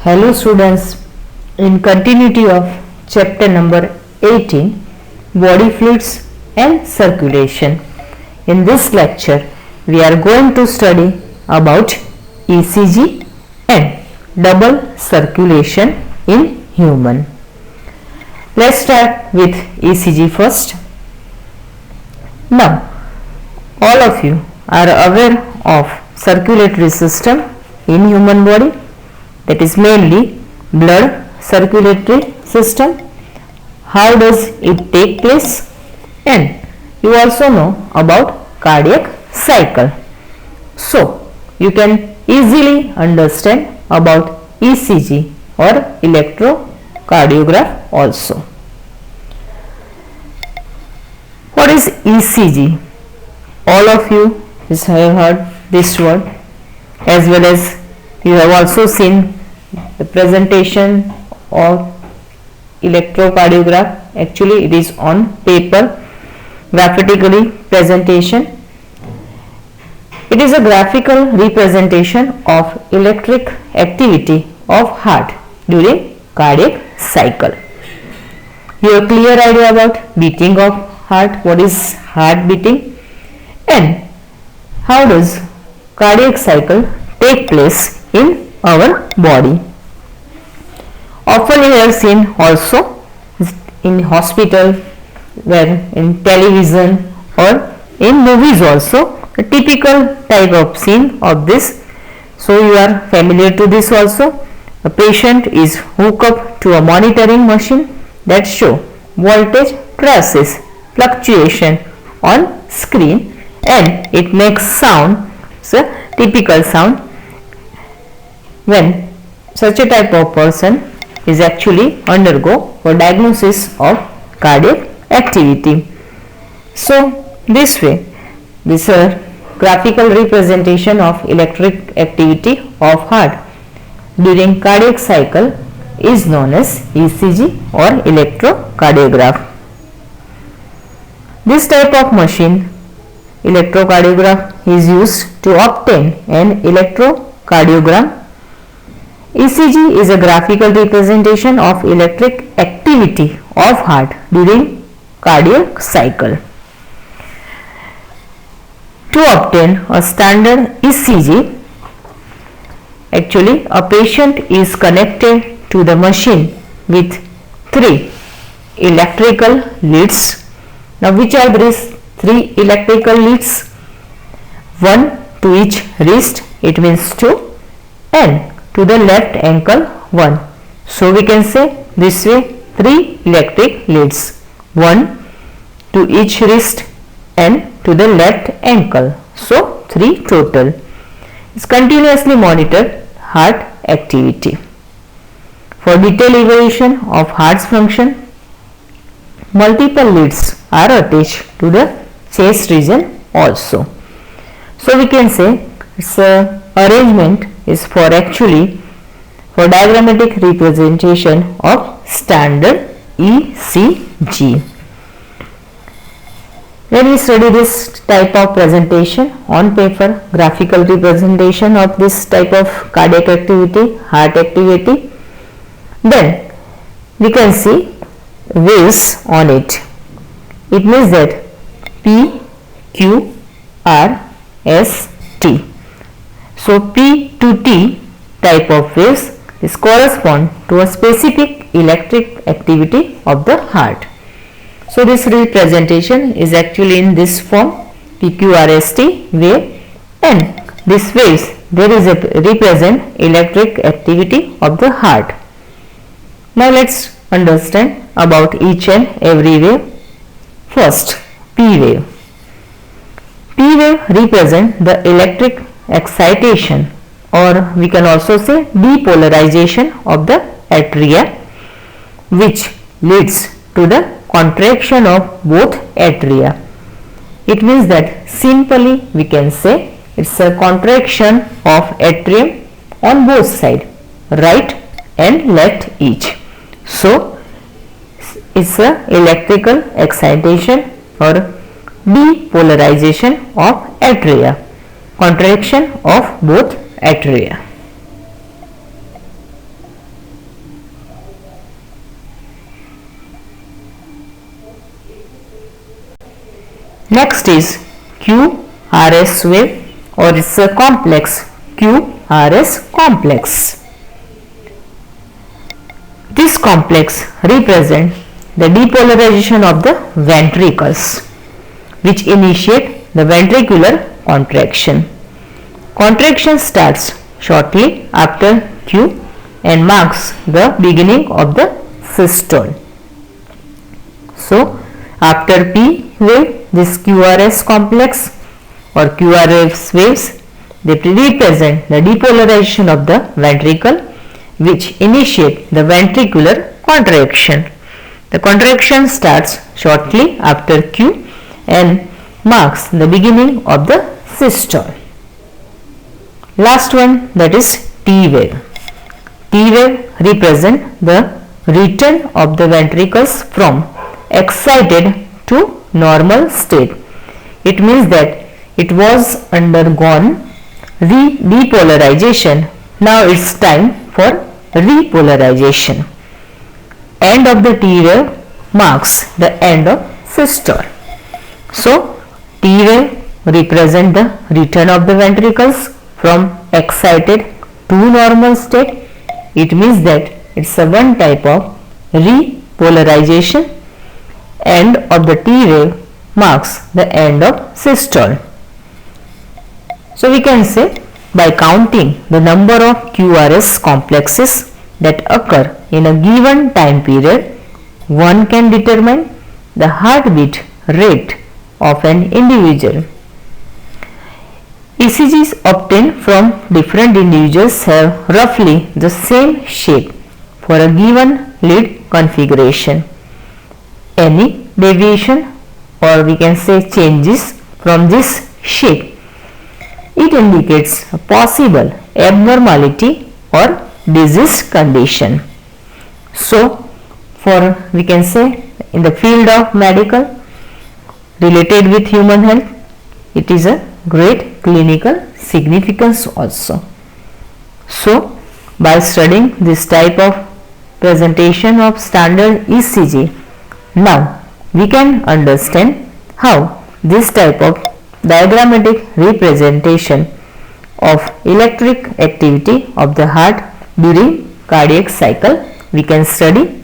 Hello students, in continuity of chapter number 18, body fluids and circulation. In this lecture, we are going to study about ECG and double circulation in human. Let's start with ECG first. Now, all of you are aware of circulatory system in human body, that is mainly blood circulatory system. How does it take place? And you also know about cardiac cycle. So you can easily understand about ECG or electrocardiograph also. What is ECG? All of you have heard this word, as well as you have also seen the presentation of electrocardiograph. Actually it is on paper, graphically presentation. It is a graphical representation of electric activity of heart during cardiac cycle. You have a clear idea about beating of heart, what is heart beating, and how does cardiac cycle take place in our body. Often you have seen also in hospital, where in television or in movies also, a typical type of scene of this. So you are familiar to this also. A patient is hooked up to a monitoring machine that show voltage traces fluctuation on screen, and it makes sound. So typical sound when such a type of person is actually undergo for diagnosis of cardiac activity. So this way, this graphical representation of electric activity of heart during cardiac cycle is known as ECG or electrocardiograph. This type of machine, electrocardiograph, is used to obtain an electrocardiogram. ECG is a graphical representation of electric activity of heart during cardiac cycle. To obtain a standard ECG, actually a patient is connected to the machine with 3 electrical leads. Now which are these 3 electrical leads? 1 to each wrist, it means 2, and to the left ankle 1. So we can say this way, 3 electric leads, 1 to each wrist and to the left ankle. So 3 total. Is continuously monitored heart activity. For detailed evaluation of heart's function, multiple leads are attached to the chest region also. So we can say its arrangement is for diagrammatic representation of standard ECG. When we study this type of presentation on paper, graphical representation of this type of cardiac activity, heart activity, then we can see waves on it. It means that P, Q, R, S, T. So P to T type of waves is correspond to a specific electric activity of the heart. So this representation is actually in this form, PQRST wave, and this waves there is a represent electric activity of the heart. Now let's understand about each and every wave. First, P wave. P wave represent the electric excitation, or we can also say depolarization of the atria, which leads to the contraction of both atria. It means that simply we can say it's a contraction of atrium on both sides, right and left each. So it's a electrical excitation or depolarization of atria, contraction of both atria. Next is QRS wave, or it's a complex QRS complex. This complex represents the depolarization of the ventricles, which initiate the ventricular contraction. Contraction starts shortly after Q and marks the beginning of the systole. So, after P wave, this QRS complex or QRS waves, they represent the depolarization of the ventricle, which initiate the ventricular contraction. The contraction starts shortly after Q and marks the beginning of the systole. Last one, that is T wave. T wave represent the return of the ventricles from excited to normal state. It means that it was undergone depolarization. Now it's time for repolarization. End of the T wave marks the end of systole. So, T wave represent the return of the ventricles from excited to normal state. It means that it's a one type of repolarization. End of the T wave marks the end of systole. So we can say, by counting the number of QRS complexes that occur in a given time period, one can determine the heartbeat rate of an individual. ECGs obtained from different individuals have roughly the same shape for a given lead configuration. Any deviation, or we can say changes from this shape, it indicates a possible abnormality or disease condition. So, we can say, in the field of medical related with human health, it is a great clinical significance also. So, by studying this type of presentation of standard ECG, now we can understand how this type of diagrammatic representation of electric activity of the heart during cardiac cycle we can study.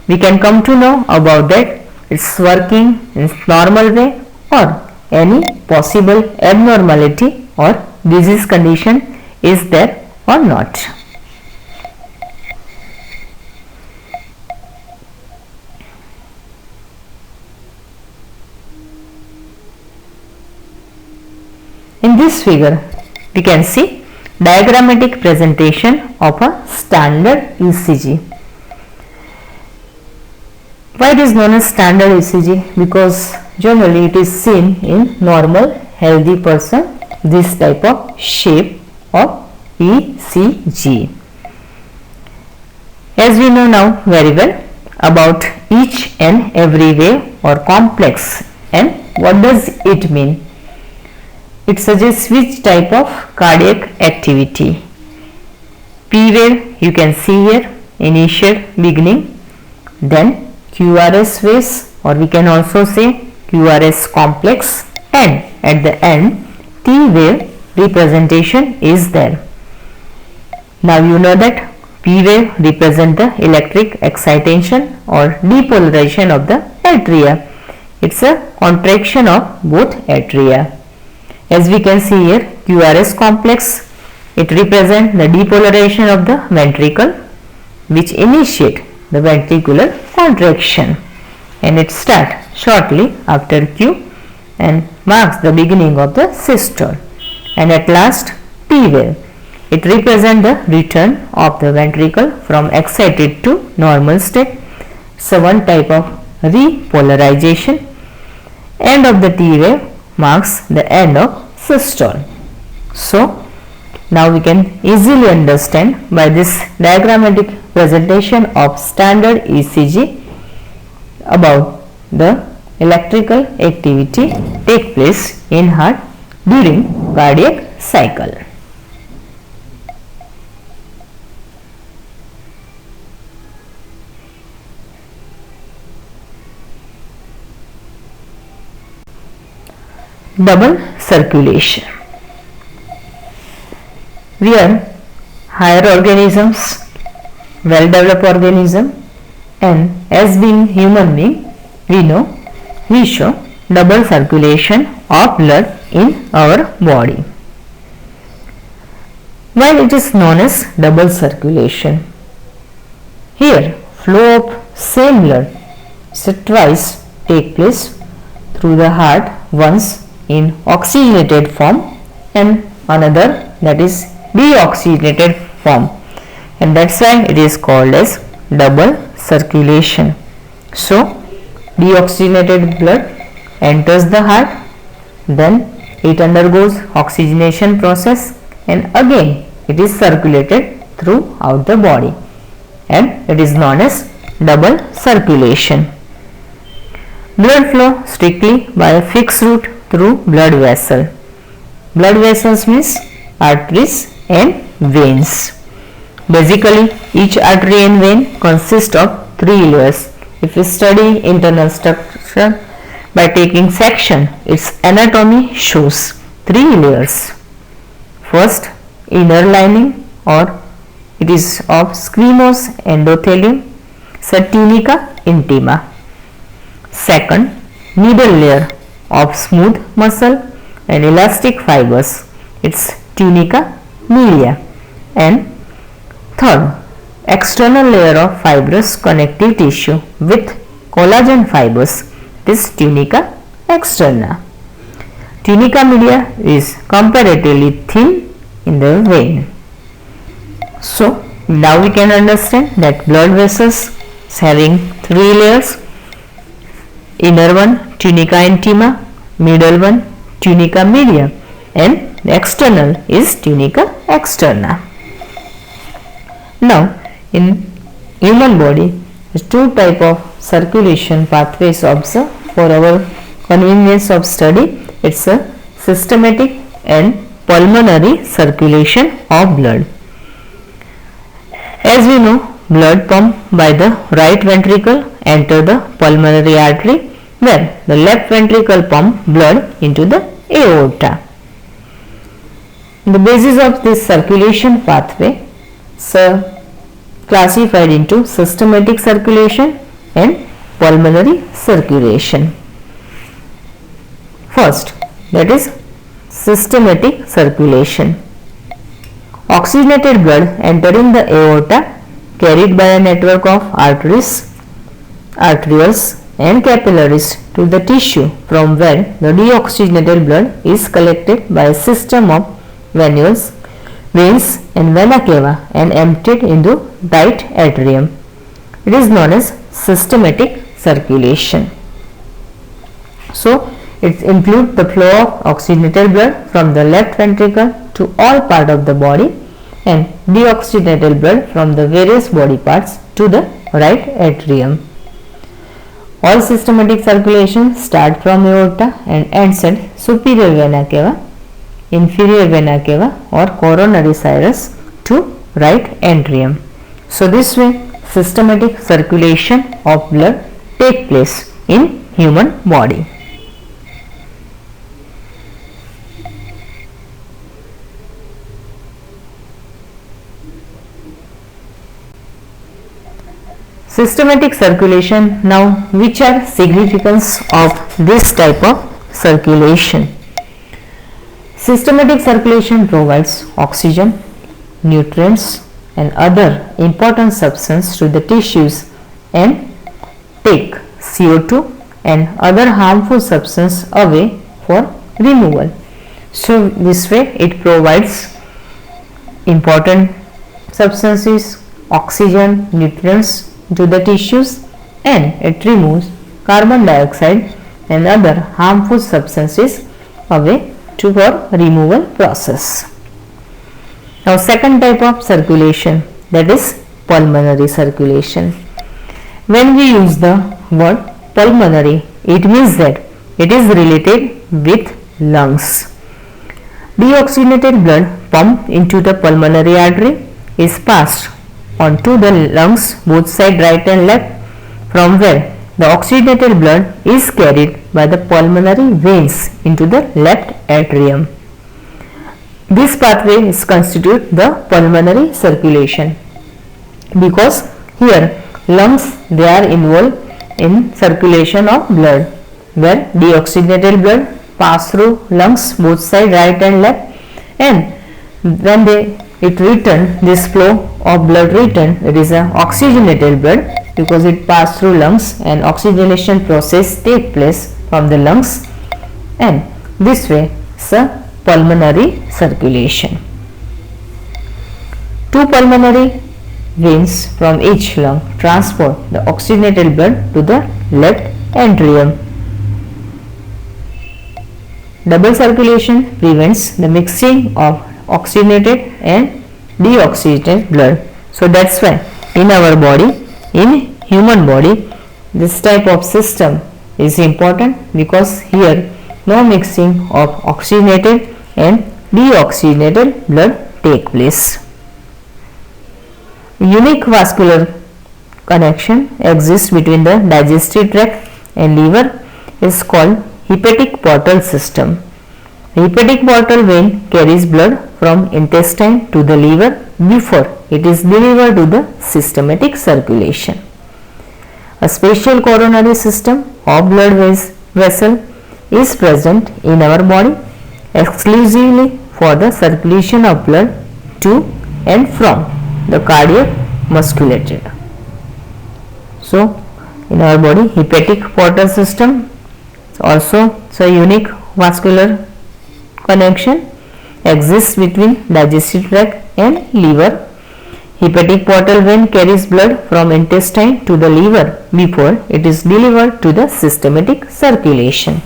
We can come to know about that it's working in normal way or any possible abnormality or disease condition is there or not. In this figure, we can see diagrammatic presentation of a standard ECG. Why it is known as standard ECG? Because generally it is seen in normal healthy person, this type of shape of ECG. As we know now very well about each and every wave or complex, and what does it mean? It suggests which type of cardiac activity. P wave you can see here, initial, beginning, then QRS waves, or we can also say QRS complex, and at the end T wave representation is there. Now you know that P wave represent the electric excitation or depolarization of the atria. It's a contraction of both atria. As we can see here, QRS complex, it represents the depolarization of the ventricle, which initiate the ventricular contraction, and it starts shortly after Q and marks the beginning of the systole. And at last T wave, it represents the return of the ventricle from excited to normal state. So one type of repolarization. End of the T wave marks the end of systole. So now we can easily understand by this diagrammatic presentation of standard ECG about the electrical activity take place in heart during cardiac cycle. double circulation, where higher organisms, well-developed organism, and as being human being, we show double circulation of blood in our body. While it is known as double circulation, here flow of same blood should twice take place through the heart, once in oxygenated form and another that is deoxygenated form, and that's why it is called as double circulation. So deoxygenated blood enters the heart, then it undergoes oxygenation process, and again it is circulated throughout the body, and it is known as double circulation. Blood flow strictly by a fixed route through blood vessel. Blood vessels means arteries and veins. Basically, each artery and vein consists of 3 layers. If you study internal structure by taking section, its anatomy shows 3 layers. First, inner lining, or it is of squamous endothelium, tunica intima. Second, middle layer of smooth muscle and elastic fibers, it's tunica media. And third, external layer of fibrous connective tissue with collagen fibers, this tunica externa. Tunica media is comparatively thin in the vein. So now we can understand that blood vessels is having 3 layers. Inner one tunica intima, middle one tunica media, and the external is tunica externa. Now in human body, there are 2 type of circulation pathways observed. For our convenience of study, it's a systematic and pulmonary circulation of blood. As we know, blood pumped by the right ventricle enter the pulmonary artery, where the left ventricle pump blood into the aorta. The basis of this circulation pathway is classified into systematic circulation and pulmonary circulation. First, that is systematic circulation. Oxygenated blood entering the aorta, carried by a network of arteries, arterioles and capillaries to the tissue, from where the deoxygenated blood is collected by a system of venules, veins and vena cava and emptied into right atrium. It is known as systematic circulation. So it includes the flow of oxygenated blood from the left ventricle to all part of the body, and deoxygenated blood from the various body parts to the right atrium. All systematic circulation start from aorta and ends at superior vena cava, inferior vena cava or coronary serous to right atrium. So this way systematic circulation of blood take place in human body. Systematic circulation. Now, which are significance of this type of circulation? Systematic circulation provides oxygen, nutrients and other important substances to the tissues and take CO2 and other harmful substances away for removal. So this way it provides important substances, oxygen, nutrients to the tissues, and it removes carbon dioxide and other harmful substances away to for removal process. Now second type of circulation, that is pulmonary circulation. When we use the word pulmonary, it means that it is related with lungs. Deoxygenated blood pumped into the pulmonary artery is passed onto the lungs, both side right and left, from where the oxygenated blood is carried by the pulmonary veins into the left atrium. This pathway is constitute the pulmonary circulation, because here lungs they are involved in circulation of blood, where deoxygenated blood pass through lungs both side, right and left, and when it return, this flow of blood return, it is a oxygenated blood because it pass through lungs and oxygenation process take place from the lungs, and this way it's a pulmonary circulation. Two pulmonary veins from each lung transport the oxygenated blood to the left atrium. Double circulation prevents the mixing of oxygenated and deoxygenated blood. So that's why in our body, in human body, this type of system is important, because here no mixing of oxygenated and deoxygenated blood take place. Unique vascular connection exists between the digestive tract and liver is called hepatic portal system. The hepatic portal vein carries blood from intestine to the liver before it is delivered to the systematic circulation. A special coronary system of blood vessel is present in our body exclusively for the circulation of blood to and from the cardiac musculature. So, in our body, hepatic portal system also a unique vascular connection exists between digestive tract and liver. Hepatic portal vein carries blood from intestine to the liver before it is delivered to the systematic circulation.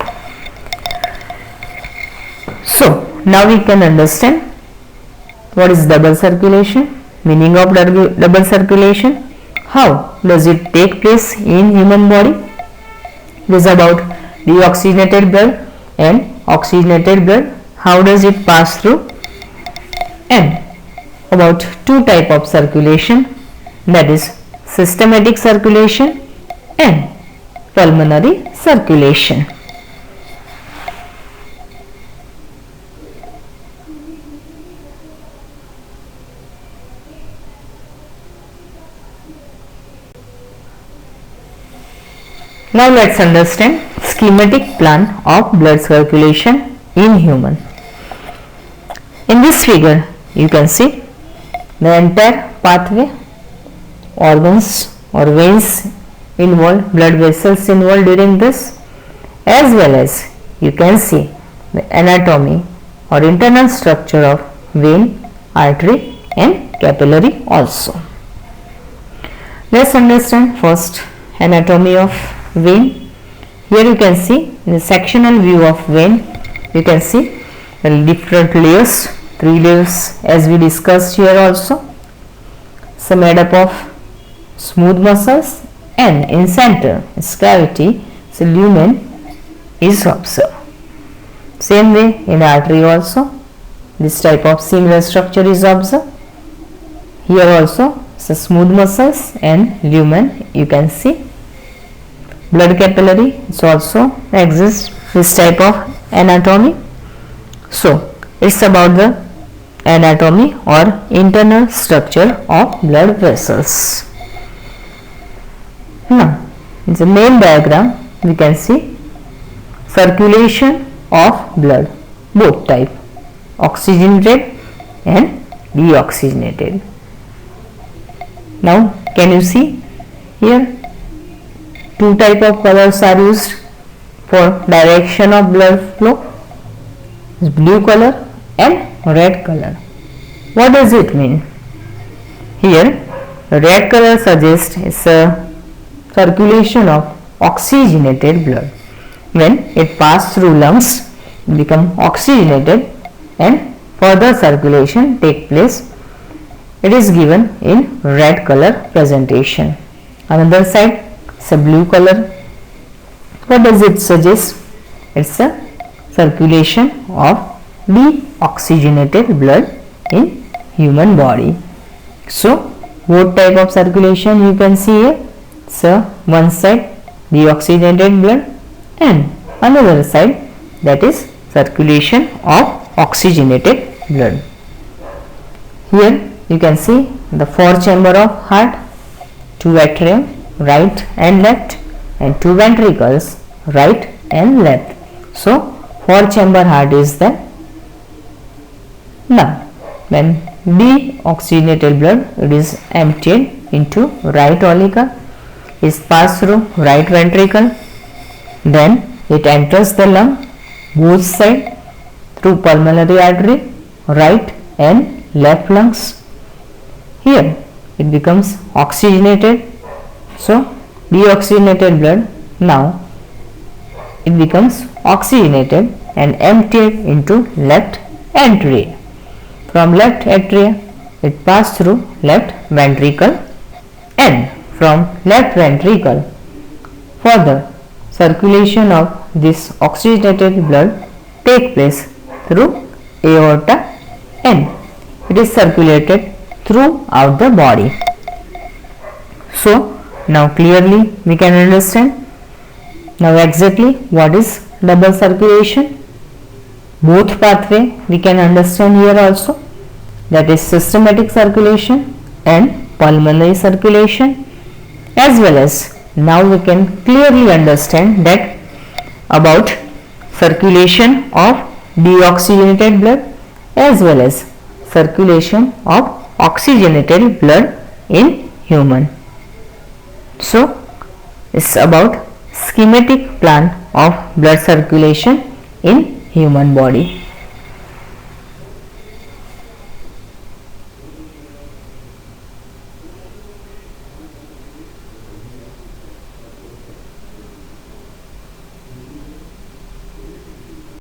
So, now we can understand what is double circulation, meaning of double circulation, how does it take place in human body. It is about deoxygenated blood and oxygenated blood, how does it pass through, and about two type of circulation, that is systematic circulation and pulmonary circulation. Now let's understand schematic plan of blood circulation in human. In this figure you can see the entire pathway, organs or veins involved, blood vessels involved during this, as well as you can see the anatomy or internal structure of vein, artery and capillary also. Let's understand first anatomy of vein. Here you can see in the sectional view of vein, you can see the different layers, 3 layers as we discussed here also. So made up of smooth muscles, and in center its cavity, so lumen is observed. Same way in artery also this type of similar structure is observed. Here also so smooth muscles and lumen you can see. Blood capillary is also exists this type of anatomy. So it's about the anatomy or internal structure of blood vessels. Now in the main diagram we can see circulation of blood, both type, oxygenated and deoxygenated. Now can you see here two type of colors are used for direction of blood flow, blue color and red color. What does it mean? Here red color suggests it's a circulation of oxygenated blood. When it passes through lungs, it become oxygenated and further circulation take place. It is given in red color presentation. Another side it's a blue color. What does it suggest? It's a circulation of deoxygenated blood in human body. So both type of circulation you can see here. So one side deoxygenated blood, and another side, that is circulation of oxygenated blood. Here you can see the 4 chamber of heart, 2 atria, right and left, and 2 ventricles, right and left. So 4 chamber heart is there. Now when deoxygenated blood, it is emptied into right auricle, is passed through right ventricle, then it enters the lung both side through pulmonary artery, right and left lungs. Here it becomes oxygenated. So deoxygenated blood, now it becomes oxygenated and emptied into left atria. From left atria it passes through left ventricle, and from left ventricle further circulation of this oxygenated blood take place through aorta, and it is circulated throughout the body. So now clearly we can understand now exactly what is double circulation. Both pathway we can understand here also, that is systematic circulation and pulmonary circulation, as well as now we can clearly understand that about circulation of deoxygenated blood as well as circulation of oxygenated blood in human. So it's about schematic plan of blood circulation in human body.